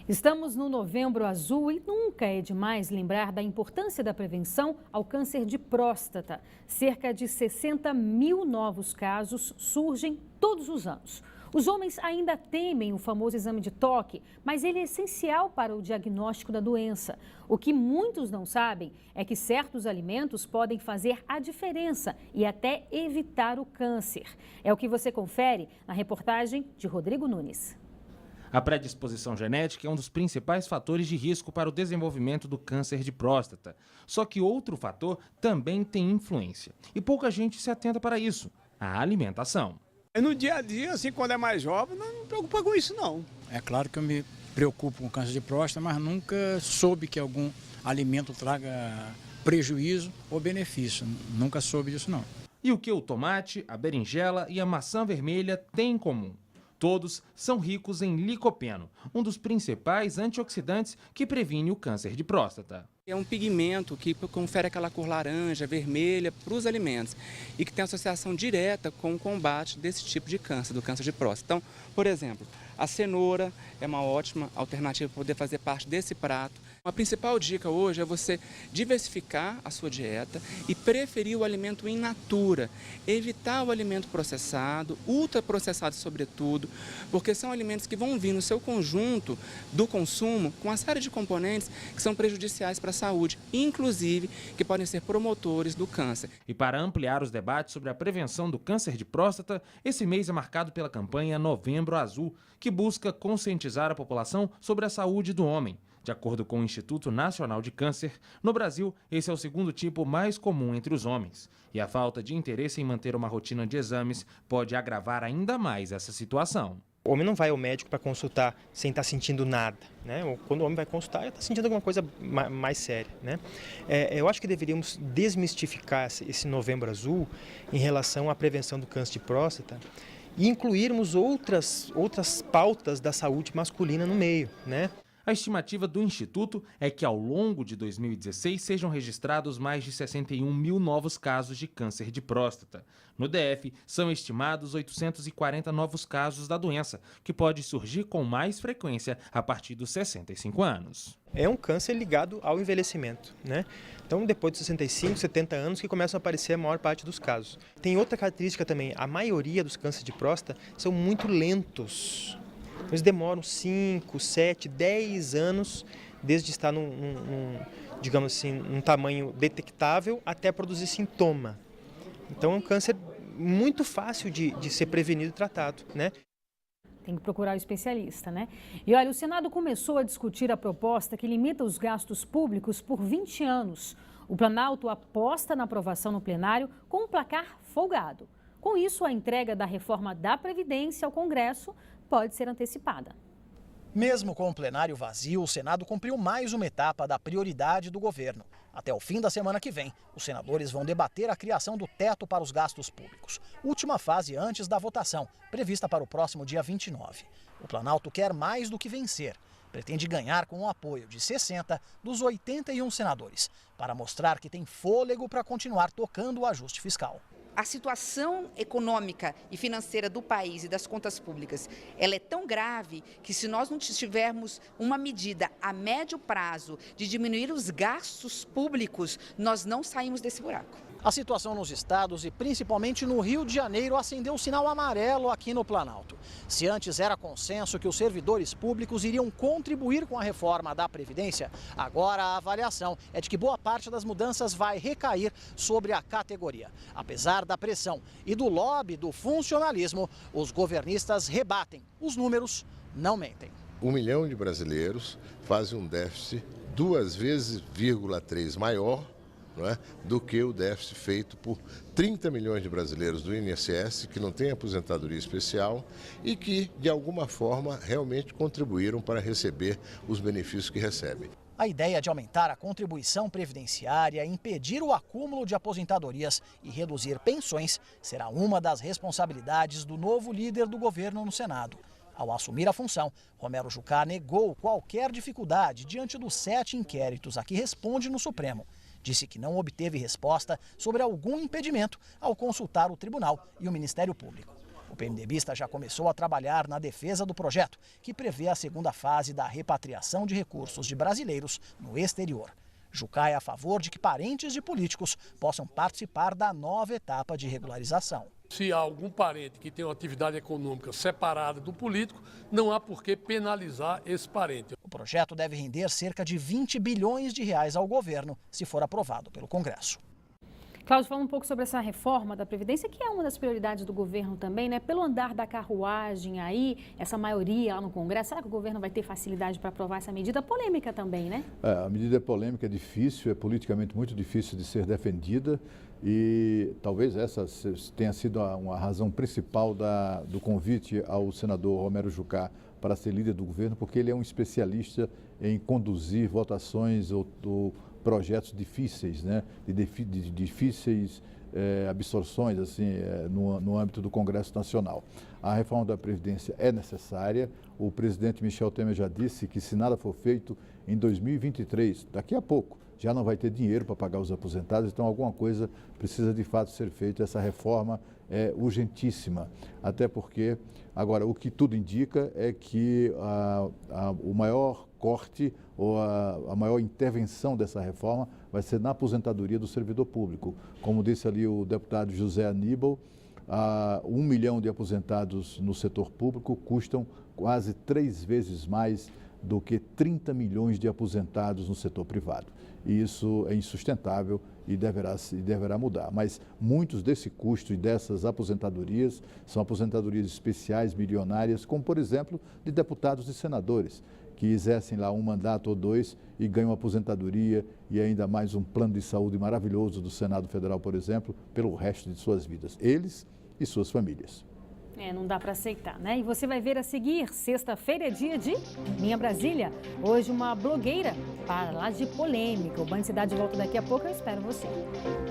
Estamos no Novembro Azul e nunca é demais lembrar da importância da prevenção ao câncer de próstata. Cerca de 60 mil novos casos surgem todos os anos. Os homens ainda temem o famoso exame de toque, mas ele é essencial para o diagnóstico da doença. O que muitos não sabem é que certos alimentos podem fazer a diferença e até evitar o câncer. É o que você confere na reportagem de Rodrigo Nunes. A predisposição genética é um dos principais fatores de risco para o desenvolvimento do câncer de próstata. Só que outro fator também tem influência. E pouca gente se atenta para isso: a alimentação. No dia a dia, assim, quando é mais jovem, não me preocupa com isso, não. É claro que eu me preocupo com câncer de próstata, mas nunca soube que algum alimento traga prejuízo ou benefício. Nunca soube disso, não. E o que o tomate, a berinjela e a maçã vermelha têm em comum? Todos são ricos em licopeno, um dos principais antioxidantes que previne o câncer de próstata. É um pigmento que confere aquela cor laranja, vermelha para os alimentos e que tem associação direta com o combate desse tipo de câncer, do câncer de próstata. Então, por exemplo, a cenoura é uma ótima alternativa para poder fazer parte desse prato. A principal dica hoje é você diversificar a sua dieta e preferir o alimento in natura, evitar o alimento processado, ultraprocessado sobretudo, porque são alimentos que vão vir no seu conjunto do consumo com uma série de componentes que são prejudiciais para a saúde, inclusive que podem ser promotores do câncer. E para ampliar os debates sobre a prevenção do câncer de próstata, esse mês é marcado pela campanha Novembro Azul, que busca conscientizar a população sobre a saúde do homem. De acordo com o Instituto Nacional de Câncer, no Brasil, esse é o segundo tipo mais comum entre os homens. E a falta de interesse em manter uma rotina de exames pode agravar ainda mais essa situação. O homem não vai ao médico para consultar sem estar sentindo nada, né? Quando o homem vai consultar, ele está sentindo alguma coisa mais séria, né? Eu acho que deveríamos desmistificar esse Novembro Azul em relação à prevenção do câncer de próstata e incluirmos outras pautas da saúde masculina no meio, né? A estimativa do Instituto é que ao longo de 2016 sejam registrados mais de 61 mil novos casos de câncer de próstata. No DF, são estimados 840 novos casos da doença, que pode surgir com mais frequência a partir dos 65 anos. É um câncer ligado ao envelhecimento, né? Então, depois de 65, 70 anos que começam a aparecer a maior parte dos casos. Tem outra característica também: a maioria dos cânceres de próstata são muito lentos. Eles demoram 5, 7, 10 anos desde estar digamos assim, num tamanho detectável até produzir sintoma. Então é um câncer muito fácil de ser prevenido e tratado, né? Tem que procurar o especialista, né? E olha, o Senado começou a discutir a proposta que limita os gastos públicos por 20 anos. O Planalto aposta na aprovação no plenário com um placar folgado. Com isso, a entrega da reforma da Previdência ao Congresso pode ser antecipada. Mesmo com o plenário vazio, o Senado cumpriu mais uma etapa da prioridade do governo. Até o fim da semana que vem, os senadores vão debater a criação do teto para os gastos públicos. Última fase antes da votação, prevista para o próximo dia 29. O Planalto quer mais do que vencer. Pretende ganhar com o apoio de 60 dos 81 senadores, para mostrar que tem fôlego para continuar tocando o ajuste fiscal. A situação econômica e financeira do país e das contas públicas, ela é tão grave que se nós não tivermos uma medida a médio prazo de diminuir os gastos públicos, nós não saímos desse buraco. A situação nos estados e principalmente no Rio de Janeiro acendeu o sinal amarelo aqui no Planalto. Se antes era consenso que os servidores públicos iriam contribuir com a reforma da Previdência, agora a avaliação é de que boa parte das mudanças vai recair sobre a categoria. Apesar da pressão e do lobby do funcionalismo, os governistas rebatem. Os números não mentem. 1 milhão de brasileiros fazem um déficit 2,3 vezes maior, não é, do que o déficit feito por 30 milhões de brasileiros do INSS que não têm aposentadoria especial e que, de alguma forma, realmente contribuíram para receber os benefícios que recebem. A ideia de aumentar a contribuição previdenciária, impedir o acúmulo de aposentadorias e reduzir pensões será uma das responsabilidades do novo líder do governo no Senado. Ao assumir a função, Romero Jucá negou qualquer dificuldade diante dos 7 inquéritos a que responde no Supremo. Disse que não obteve resposta sobre algum impedimento ao consultar o Tribunal e o Ministério Público. O PMDBista já começou a trabalhar na defesa do projeto, que prevê a segunda fase da repatriação de recursos de brasileiros no exterior. Jucá é a favor de que parentes de políticos possam participar da nova etapa de regularização. Se há algum parente que tem uma atividade econômica separada do político, não há por que penalizar esse parente. O projeto deve render cerca de 20 bilhões de reais ao governo, se for aprovado pelo Congresso. Cláudio, falando um pouco sobre essa reforma da Previdência, que é uma das prioridades do governo também, né? Pelo andar da carruagem aí, essa maioria lá no Congresso, será que o governo vai ter facilidade para aprovar essa medida? Polêmica também, né? A medida é polêmica, é difícil, é politicamente muito difícil de ser defendida e talvez essa tenha sido uma razão principal do convite ao senador Romero Jucá para ser líder do governo, porque ele é um especialista em conduzir votações ou projetos difíceis, né, de difíceis absorções assim, no âmbito do Congresso Nacional. A reforma da Previdência é necessária. O presidente Michel Temer já disse que se nada for feito em 2023, daqui a pouco, já não vai ter dinheiro para pagar os aposentados, então alguma coisa precisa de fato ser feita. Essa reforma é urgentíssima, até porque, agora, o que tudo indica é que o maior corte ou a maior intervenção dessa reforma vai ser na aposentadoria do servidor público. Como disse ali o deputado José Aníbal, 1 milhão de aposentados no setor público custam quase 3 vezes mais do que 30 milhões de aposentados no setor privado. E isso é insustentável e deverá mudar. Mas muitos desse custo e dessas aposentadorias são aposentadorias especiais, milionárias, como, por exemplo, de deputados e senadores, que exercem lá um mandato ou 2 e ganham aposentadoria e ainda mais um plano de saúde maravilhoso do Senado Federal, por exemplo, pelo resto de suas vidas, eles e suas famílias. Não dá para aceitar, né? E você vai ver a seguir, sexta-feira é dia de Minha Brasília. Hoje uma blogueira para lá de polêmica. O Band Cidade volta daqui a pouco, eu espero você.